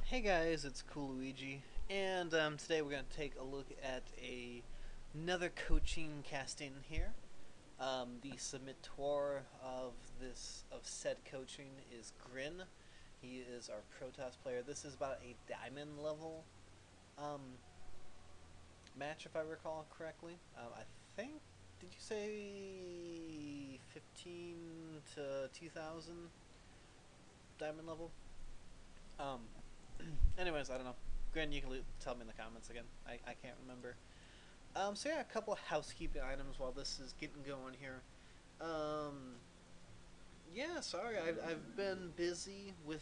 Hey guys, it's Cool Luigi, and today we're going to take a look at another coaching casting here. The submittor of said coaching is Grin. He is our Protoss player. This is about a diamond level um, match, if I recall correctly. I think, did you say 15 to 2000 diamond level? Um, Anyways, I don't know. Grin, you can tell me in the comments again. I can't remember. So yeah, a couple of housekeeping items while this is getting going here. Um, yeah, sorry, I've been busy with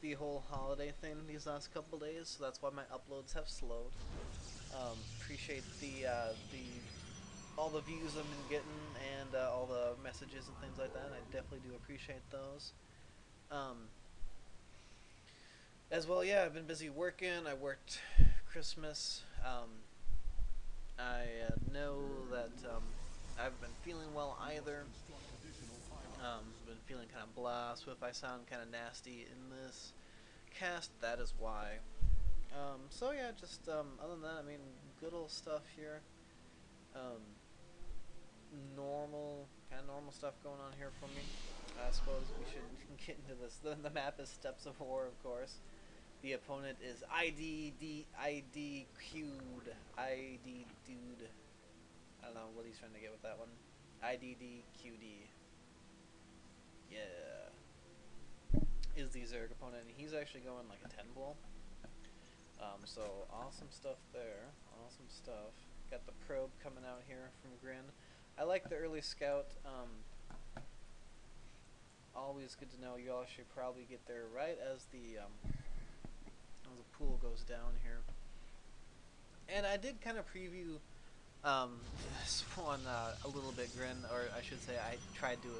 the whole holiday thing these last couple days, so that's why my uploads have slowed. Appreciate the all the views I've been getting and all the messages and things like that. I definitely do appreciate those. Um, As well, yeah, I've been busy working. I worked Christmas. I know that I haven't been feeling well either. Been feeling kind of blah, so if I sound kind of nasty in this cast, that is why. So yeah, just other than that, I mean, good old stuff here. Um, normal stuff going on here for me. I suppose we should get into this. The map is Steps of War, of course. The opponent is IDDQD. ID dude. I don't know what he's trying to get with that one. IDDQD. Yeah. Is the Zerg opponent. And he's actually going like a 10 blow. So awesome stuff there. Awesome stuff. Got the probe coming out here from Grin. I like the early scout. Always good to know. You all should probably get there right as the pool goes down here. And I did kind of preview this one a little bit, Grin, or I should say I tried to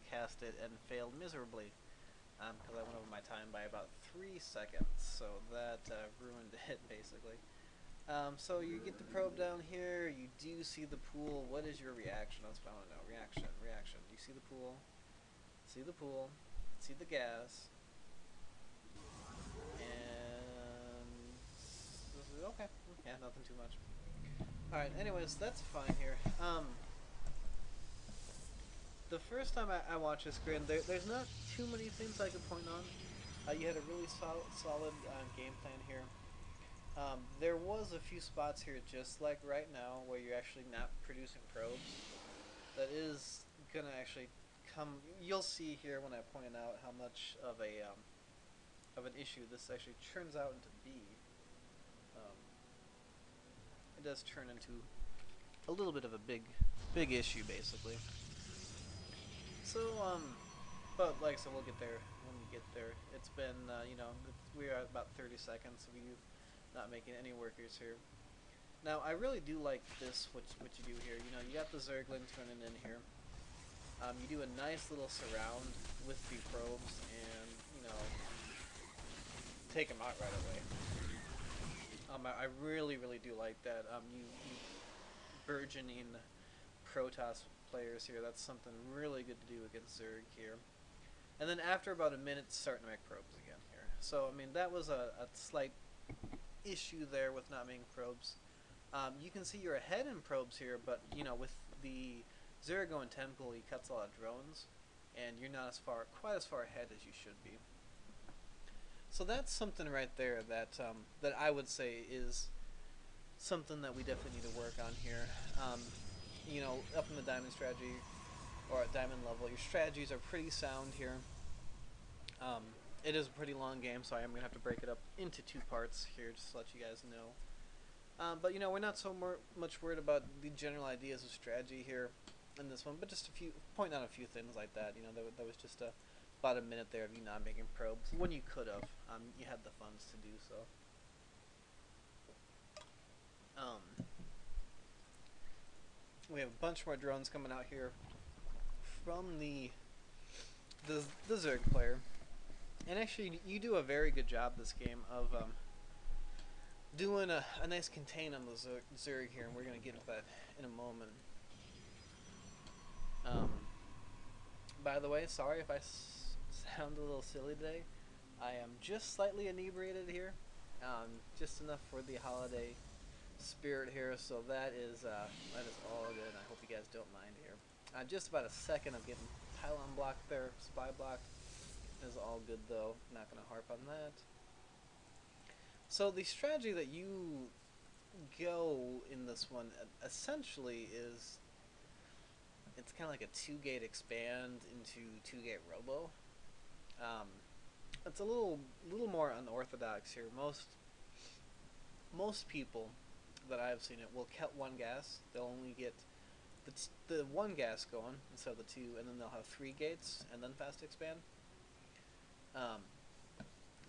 cast it and failed miserably because I went over my time by about 3 seconds, so that ruined it basically. So you get the probe down here, you do see the pool. What is your reaction? That's what I want to know. Reaction. You see the pool, see the pool, see the gas, and okay, yeah, nothing too much. Alright, anyways, that's fine here. The first time I watched this Grin, there's not too many things I could point on. You had a really solid game plan here. There was a few spots here, just like right now, where you're actually not producing probes. That is gonna actually come. You'll see here when I point out how much of an issue this actually turns out into be. Um, it does turn into a little bit of a big issue, basically. So, but like I said, we'll get there when we get there. It's been, we're at about 30 seconds of you not making any workers here. Now, I really do like this, what you do here. You know, you got the Zerglin turning in here. You do a nice little surround with the probes and, take them out right away. I really do like that. You burgeoning Protoss players here. That's something really good to do against Zerg here. And then after about a minute, starting to make probes again here. So, I mean, that was a slight issue there with not making probes. You can see you're ahead in probes here, but, with the Zerg going 10 pool, he cuts a lot of drones, and you're not quite as far ahead as you should be. So that's something right there that that I would say is something that we definitely need to work on here. Up in the diamond strategy or at diamond level, your strategies are pretty sound here. It is a pretty long game, so I am going to have to break it up into 2 parts here just to let you guys know. But we're not so much worried about the general ideas of strategy here in this one, but just point out a few things like that. That was just about a minute there of you not making probes when you could have. You had the funds to do so. We have a bunch more drones coming out here from the Zerg player. And actually, you do a very good job this game of doing a nice contain on the Zerg here, and we're going to get into that in a moment. By the way, sorry if I sound a little silly today. I am just slightly inebriated here, just enough for the holiday spirit here. So that is all good. I hope you guys don't mind here. Just about a second of getting pylon blocked there, spy blocked. Is all good though. Not gonna harp on that. So the strategy that you go in this one essentially is it's kind of like a two-gate expand into two-gate robo. Um, it's a little more unorthodox here. Most people that I've seen it will cut one gas. They'll only get the one gas going instead of the two, and then they'll have three gates and then fast expand. Um,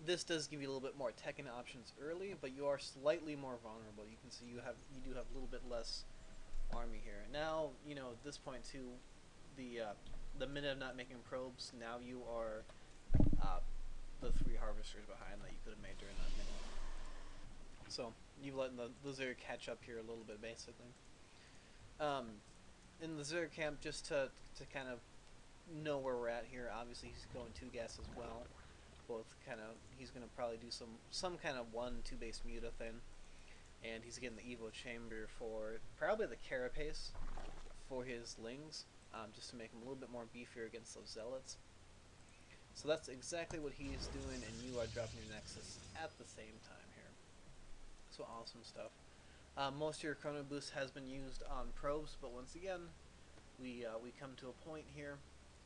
this does give you a little bit more tech and options early, but you are slightly more vulnerable. You can see you do have a little bit less army here. Now at this point too, the minute of not making probes, now you are the three harvesters behind that you could have made during that minute. So you've let the Zerg catch up here a little bit, basically. In the Zerg camp, just to kind of know where we're at here. Obviously, he's going two gas as well. Both he's gonna probably do some kind of 1-2 base muta thing, and he's getting the Evo chamber for probably the carapace for his lings, just to make him a little bit more beefier against those zealots. So that's exactly what he's doing, and you are dropping your nexus at the same time here. So awesome stuff. Most of your chrono boost has been used on probes, but once again, we come to a point here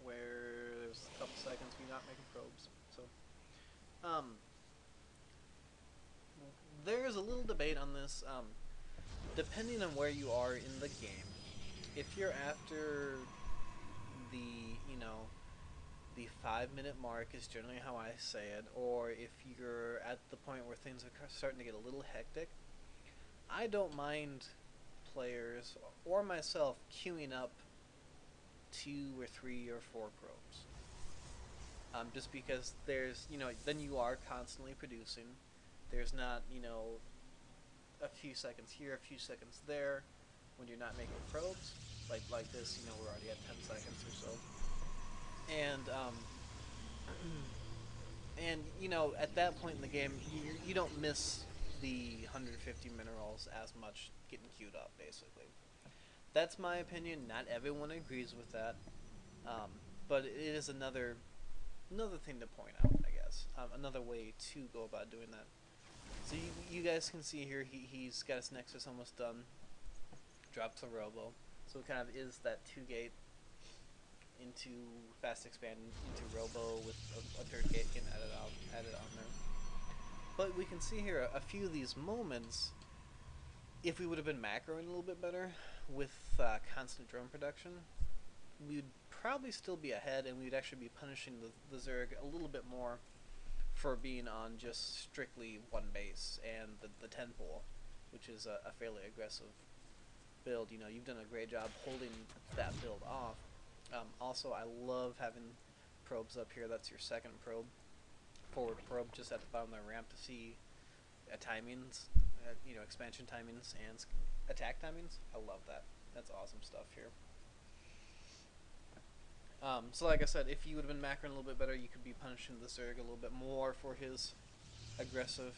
where there's a couple seconds we're not making probes. So there's a little debate on this. Depending on where you are in the game, if you're after the the 5-minute mark is generally how I say it, or if you're at the point where things are starting to get a little hectic, I don't mind players or myself queuing up 2 or 3 or 4 probes. Just because there's, then you are constantly producing. There's not, a few seconds here, a few seconds there when you're not making probes. Like this, we're already at 10 seconds or so. And at that point in the game, you don't miss the 150 minerals as much getting queued up, basically. That's my opinion. Not everyone agrees with that, but it is another thing to point out, I guess. Another way to go about doing that. So you guys can see here, he's got his nexus almost done. Drops a robo, so it kind of is that 2-gate into fast expand into robo with a 3rd gate getting added on there. But we can see here a few of these moments. If we would have been macroing a little bit better with constant drone production, we'd probably still be ahead, and we'd actually be punishing the Zerg a little bit more for being on just strictly one base and the 10 pool, which is a fairly aggressive build. You've done a great job holding that build off. Also, I love having probes up here. That's your second probe, forward probe, just at the bottom of the ramp to see timings, expansion timings and attack timings. I love that. That's awesome stuff here. So like I said, if you would have been macroing a little bit better, you could be punishing the Zerg a little bit more for his aggressive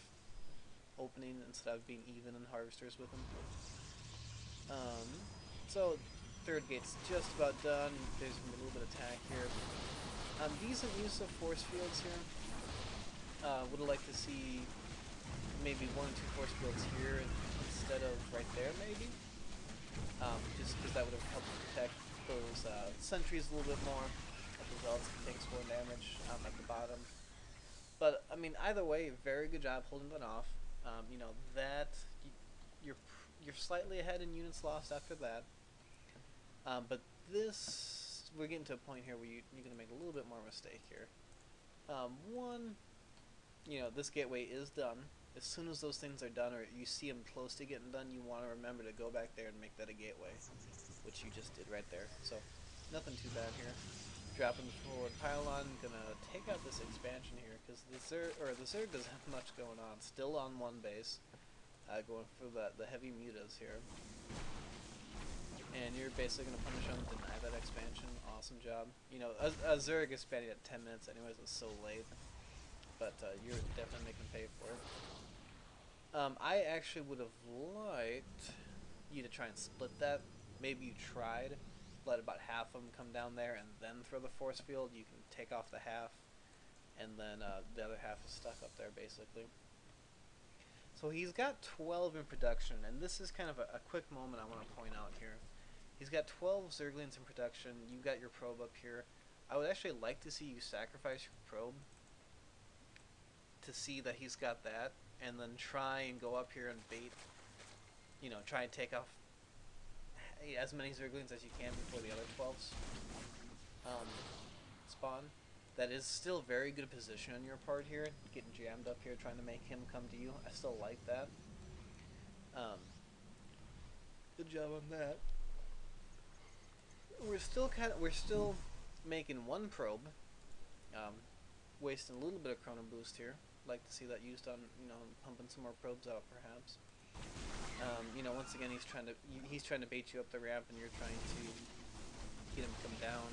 opening instead of being even in harvesters with him. So 3rd gate's just about done. There's gonna be a little bit of attack here. Decent use of force fields here. Would have liked to see maybe 1 or 2 force fields here instead of right there, maybe. Just because that would have helped protect those sentries a little bit more. The zealots can take score damage at the bottom. But I mean, either way, very good job holding that off. You're slightly ahead in units lost after that. But this, we're getting to a point here where you're going to make a little bit more mistake here. One, this gateway is done. As soon as those things are done, or you see them close to getting done, you want to remember to go back there and make that a gateway, which you just did right there. So, nothing too bad here. Dropping the forward pylon, gonna take out this expansion here, because the Zerg doesn't have much going on. Still on one base, going for the heavy mutas here. And you're basically going to punish them, deny that expansion. Awesome job. A Zerg expanding at 10 minutes anyways, was so late. but you're definitely making pay for it. I actually would have liked you to try and split that. Maybe you tried, let about half of them come down there and then throw the force field. You can take off the half, and then the other half is stuck up there basically. So he's got 12 in production, and this is kind of a quick moment I want to point out here. He's got 12 Zerglings in production. You've got your probe up here. I would actually like to see you sacrifice your probe to see that he's got that, and then try and go up here and bait, try and take off as many Zerglings as you can before the other 12s spawn. That is still very good position on your part here, getting jammed up here, trying to make him come to you. I still like that. Good job on that. We're still making one probe, wasting a little bit of chrono boost here. Like to see that used on pumping some more probes out perhaps. Once again he's trying to bait you up the ramp, and you're trying to get him to come down.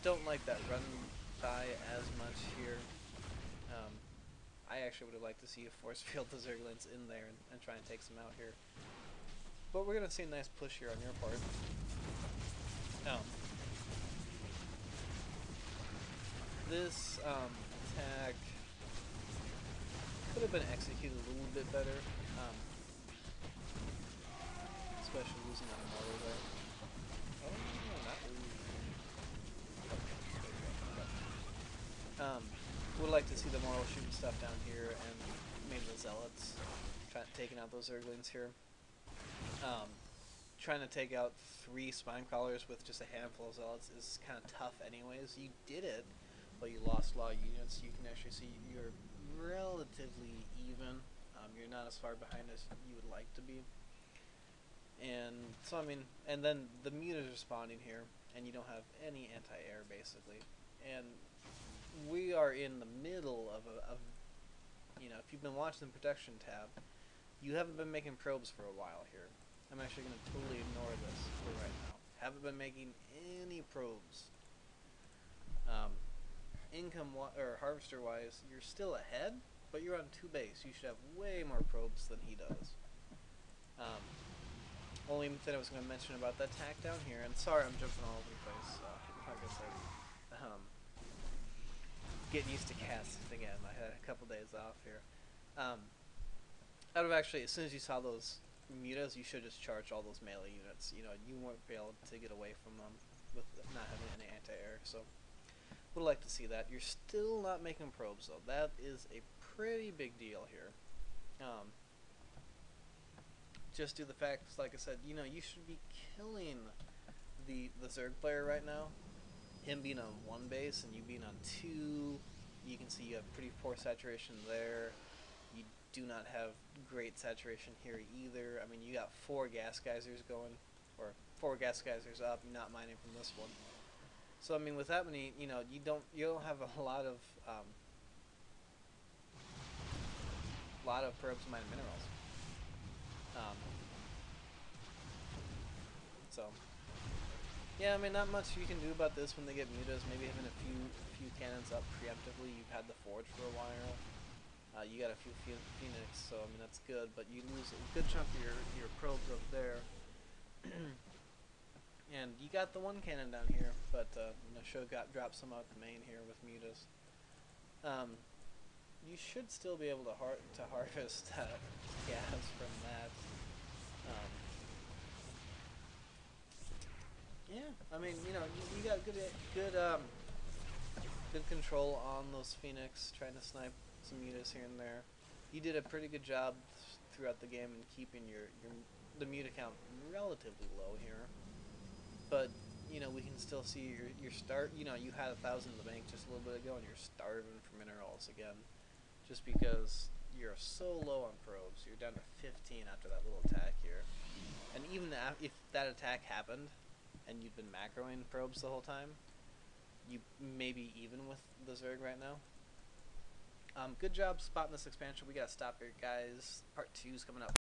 Don't like that run by as much here. I actually would have liked to see a force field the Zerglings in there and try and take some out here. But we're gonna see a nice push here on your part. This attack could have been executed a little bit better, especially losing that immortal there. Oh, not really. Would like to see the mortal shooting stuff down here, and maybe the zealots taking out those Zerglings here. Trying to take out 3 spine crawlers with just a handful of zealots is kind of tough anyways. You did it, but you lost a lot of units. You can actually see you're relatively even. You're not as far behind as you would like to be. And so, and then the mutas are spawning here, and you don't have any anti-air basically. And we are in the middle of if you've been watching the production tab, you haven't been making probes for a while here. I'm actually going to totally ignore this for right now. Haven't been making any probes. Or harvester wise, you're still ahead, but you're on 2 base. You should have way more probes than he does. Only thing I was going to mention about that attack down here, and sorry I'm jumping all over the place. Like I said, getting used to casts again. I had a couple days off here. Out of actually, as soon as you saw those mutas, you should just charge all those melee units. You won't be able to get away from them with not having any anti-air. So, would like to see that. You're still not making probes though. That is a pretty big deal here. Just due to the fact, like I said, you should be killing the Zerg player right now. Him being on 1 base and you being on 2, you can see you have pretty poor saturation there. You do not have great saturation here either. You got 4 gas geysers going, or 4 gas geysers up. You're not mining from this one. So with that many, you don't have a lot of probes mining minerals. So yeah, not much you can do about this when they get mutas. Maybe having a few cannons up preemptively. You've had the forge for a while. You got a few Phoenix, so that's good, but you lose a good chunk of your probes up there. And you got the 1 cannon down here, but should have dropped some out the main here with mutas. You should still be able to harvest gas from that. Yeah, you got good control on those Phoenix, trying to snipe some mutas here and there. You did a pretty good job throughout the game in keeping the muta count relatively low here. But we can still see your start. You had 1,000 in the bank just a little bit ago, and you're starving for minerals again, just because you're so low on probes. You're down to 15 after that little attack here. And even if that attack happened, and you've been macroing probes the whole time, you may be even with the Zerg right now. Good job spotting this expansion. We gotta stop here, guys. Part 2 is coming up.